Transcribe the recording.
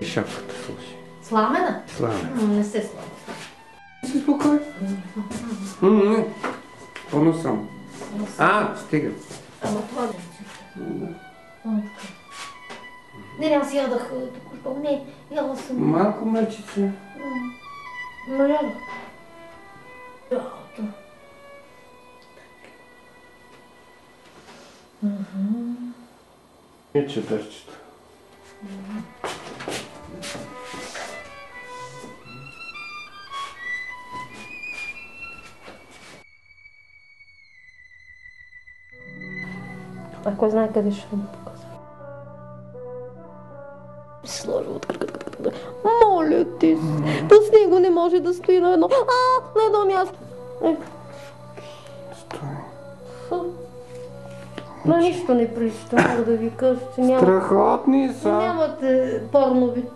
Шапката слушай. Сламена? Сламена. Не се слага. Си спокой. По-насам. Стига. Ама това да е. Не, аз ядах току-що. Не, яла съм. Малко мъчица. Но ядах. Ядата. Не четърчето. А кой знае къде ще му показва. Сложи от кръката. Моля ти се. То с него не може да стои на едно. На едно място. Стой. На нищо не прилича, мога да ви кажа, че няма. Страхотни са. Нямате порно вид.